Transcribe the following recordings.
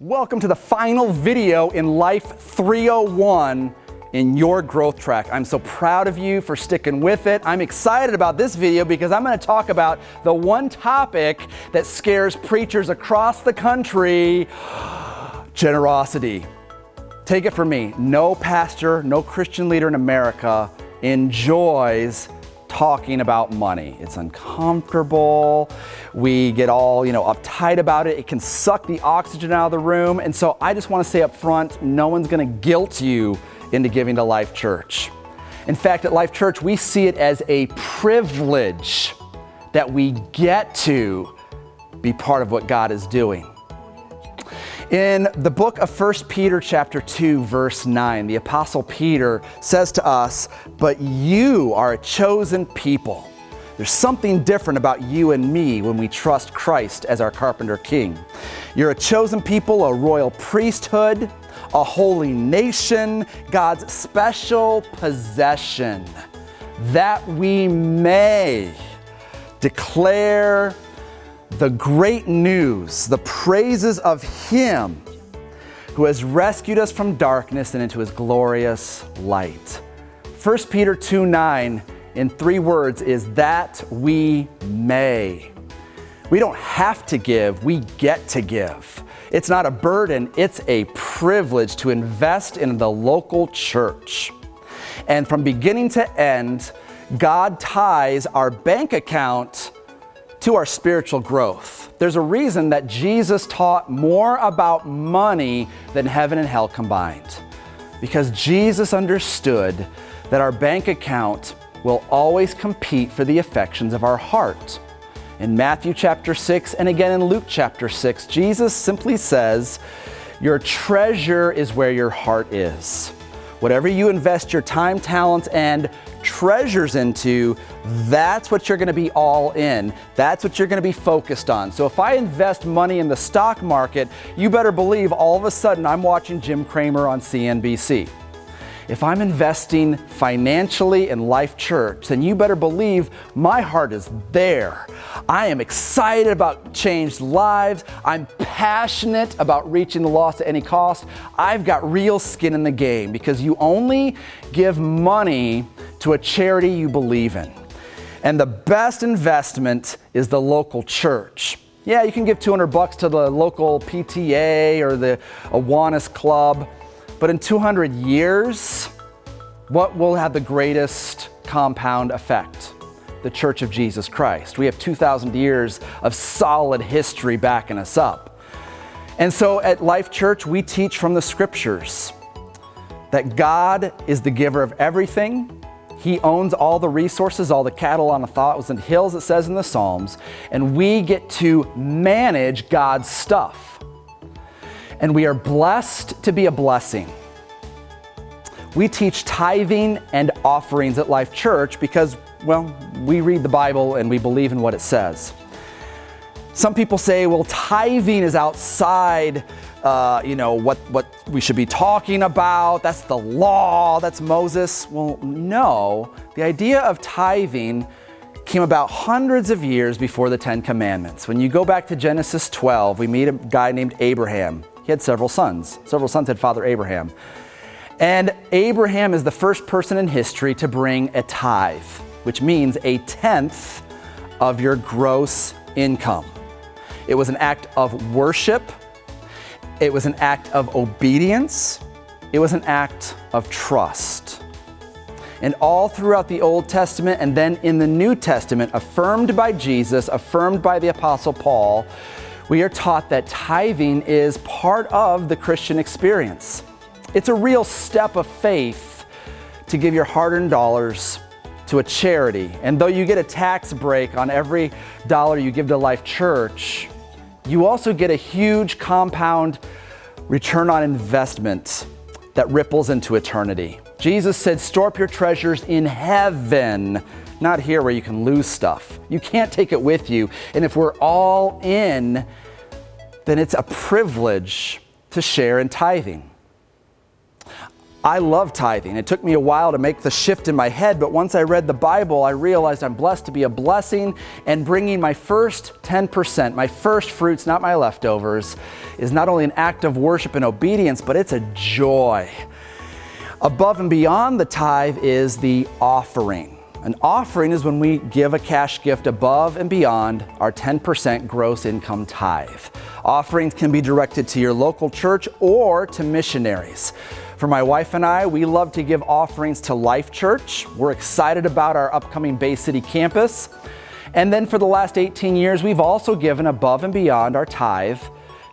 Welcome to the final video in Life 301 in your growth track. I'm so proud of you for sticking with it. I'm excited about this video because I'm going to talk about the one topic that scares preachers across the country: generosity. Take it from me, no pastor, no Christian leader in America enjoys talking about money. It's uncomfortable. We get all, uptight about it. It can suck the oxygen out of the room. And so I just want to say up front, no one's going to guilt you into giving to Life Church. In fact, at Life Church, we see it as a privilege that we get to be part of what God is doing. In the book of 1 Peter chapter 2, verse 9, the Apostle Peter says to us, "But you are a chosen people." There's something different about you and me when we trust Christ as our carpenter king. You're a chosen people, a royal priesthood, a holy nation, God's special possession, that we may declare the great news, the praises of Him who has rescued us from darkness and into His glorious light. 1 Peter 2:9 in 3 words is that we may. We don't have to give, we get to give. It's not a burden, it's a privilege to invest in the local church. And from beginning to end, God ties our bank account to our spiritual growth. There's a reason that Jesus taught more about money than heaven and hell combined. Because Jesus understood that our bank account will always compete for the affections of our heart. In Matthew chapter 6 and again in Luke chapter 6, Jesus simply says, "Your treasure is where your heart is." Whatever you invest your time, talents, and treasures into, that's what you're going to be all in. That's what you're going to be focused on. So if I invest money in the stock market, you better believe all of a sudden I'm watching Jim Cramer on CNBC. If I'm investing financially in Life Church, then you better believe my heart is there. I am excited about changed lives. I'm passionate about reaching the lost at any cost. I've got real skin in the game because you only give money to a charity you believe in. And the best investment is the local church. Yeah, you can give $200 to the local PTA or the Awanas Club, but in 200 years, what will have the greatest compound effect? The Church of Jesus Christ. We have 2,000 years of solid history backing us up. And so at Life Church, we teach from the scriptures that God is the giver of everything. He owns all the resources, all the cattle on 1,000 hills, it says in the Psalms, and we get to manage God's stuff. And we are blessed to be a blessing. We teach tithing and offerings at Life Church because, we read the Bible and we believe in what it says. Some people say, tithing is outside, what we should be talking about. That's the law, that's Moses. Well, no. The idea of tithing came about hundreds of years before the 10 Commandments. When you go back to Genesis 12, we meet a guy named Abraham. He had several sons. Several sons had Father Abraham. And Abraham is the first person in history to bring a tithe, which means a tenth of your gross income. It was an act of worship. It was an act of obedience. It was an act of trust. And all throughout the Old Testament and then in the New Testament, affirmed by Jesus, affirmed by the Apostle Paul, we are taught that tithing is part of the Christian experience. It's a real step of faith to give your hard-earned dollars to a charity. And though you get a tax break on every dollar you give to Life Church, you also get a huge compound return on investment that ripples into eternity. Jesus said, "Store up your treasures in heaven," not here where you can lose stuff. You can't take it with you. And if we're all in, then it's a privilege to share in tithing. I love tithing. It took me a while to make the shift in my head, but once I read the Bible, I realized I'm blessed to be a blessing, and bringing my first 10%, my first fruits, not my leftovers, is not only an act of worship and obedience, but it's a joy. Above and beyond the tithe is the offering. An offering is when we give a cash gift above and beyond our 10% gross income tithe. Offerings can be directed to your local church or to missionaries. For my wife and I, we love to give offerings to Life Church. We're excited about our upcoming Bay City campus. And then for the last 18 years, we've also given above and beyond our tithe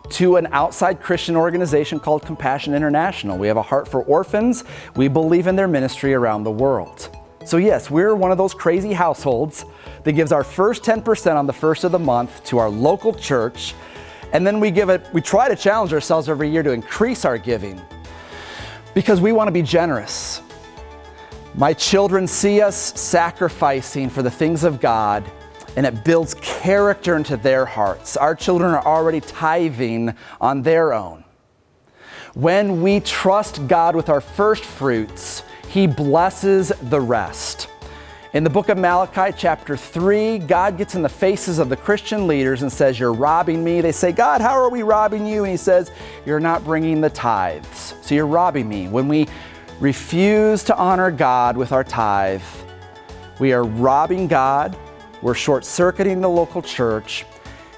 to an outside Christian organization called Compassion International. We have a heart for orphans. We believe in their ministry around the world. So yes, we're one of those crazy households that gives our first 10% on the first of the month to our local church. And then we try to challenge ourselves every year to increase our giving, because we want to be generous. My children see us sacrificing for the things of God, and it builds character into their hearts. Our children are already tithing on their own. When we trust God with our first fruits, He blesses the rest. In the book of Malachi, chapter 3, God gets in the faces of the Christian leaders and says, "You're robbing me." They say, "God, how are we robbing you?" And He says, "You're not bringing the tithes, so you're robbing me." When we refuse to honor God with our tithe, we are robbing God, we're short-circuiting the local church,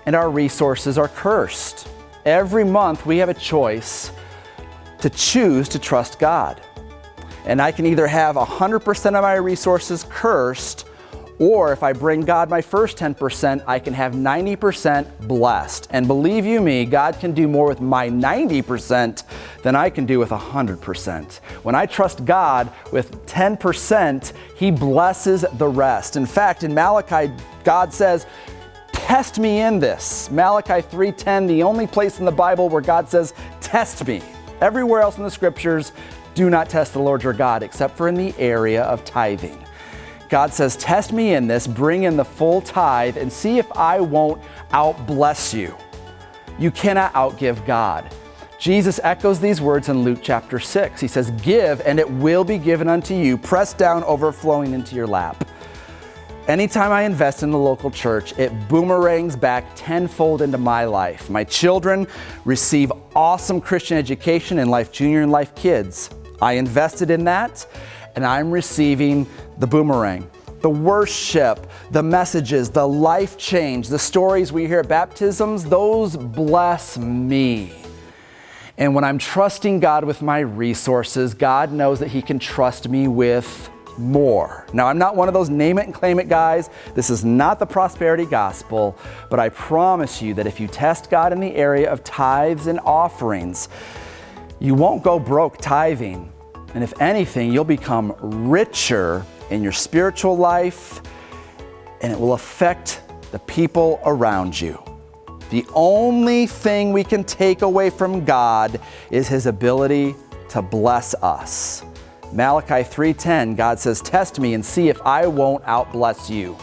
and our resources are cursed. Every month we have a choice to choose to trust God. And I can either have 100% of my resources cursed, or if I bring God my first 10%, I can have 90% blessed. And believe you me, God can do more with my 90% than I can do with 100%. When I trust God with 10%, He blesses the rest. In fact, in Malachi, God says, "Test me in this." Malachi 3:10, the only place in the Bible where God says, "Test me." Everywhere else in the scriptures, do not test the Lord your God, except for in the area of tithing. God says, "Test me in this, bring in the full tithe, and see if I won't outbless you." You cannot outgive God. Jesus echoes these words in Luke chapter 6. He says, "Give, and it will be given unto you, pressed down, overflowing into your lap." Anytime I invest in the local church, it boomerangs back tenfold into my life. My children receive awesome Christian education in Life Junior and Life Kids. I invested in that, and I'm receiving the boomerang. The worship, the messages, the life change, the stories we hear at baptisms, those bless me. And when I'm trusting God with my resources, God knows that He can trust me with more. Now, I'm not one of those name it and claim it guys. This is not the prosperity gospel, but I promise you that if you test God in the area of tithes and offerings, you won't go broke tithing. And if anything, you'll become richer in your spiritual life, and it will affect the people around you. The only thing we can take away from God is His ability to bless us. Malachi 3:10, God says, "Test me and see if I won't outbless you."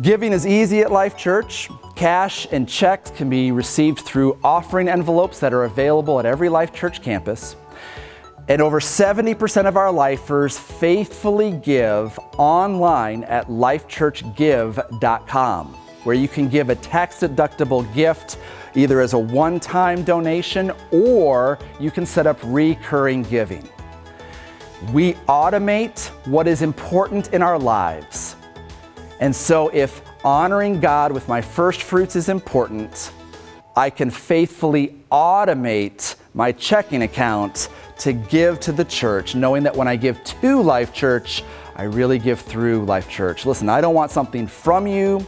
Giving is easy at Life Church. Cash and checks can be received through offering envelopes that are available at every Life Church campus. And over 70% of our lifers faithfully give online at lifechurchgive.com, where you can give a tax-deductible gift either as a one-time donation, or you can set up recurring giving. We automate what is important in our lives. And so if honoring God with my first fruits is important, I can faithfully automate my checking account to give to the church, knowing that when I give to Life Church, I really give through Life Church. Listen, I don't want something from you,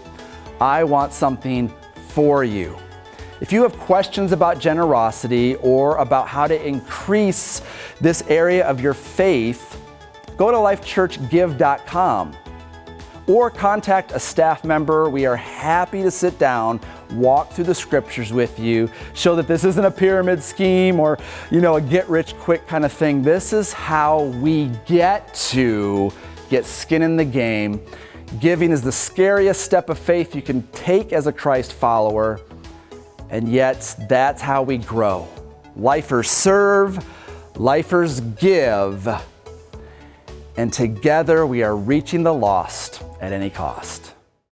I want something for you. If you have questions about generosity or about how to increase this area of your faith, go to lifechurchgive.com or contact a staff member. We are happy to sit down, walk through the scriptures with you, show that this isn't a pyramid scheme or, a get-rich-quick kind of thing. This is how we get to get skin in the game. Giving is the scariest step of faith you can take as a Christ follower, and yet that's how we grow. Lifers serve, Lifers give, and together we are reaching the lost at any cost.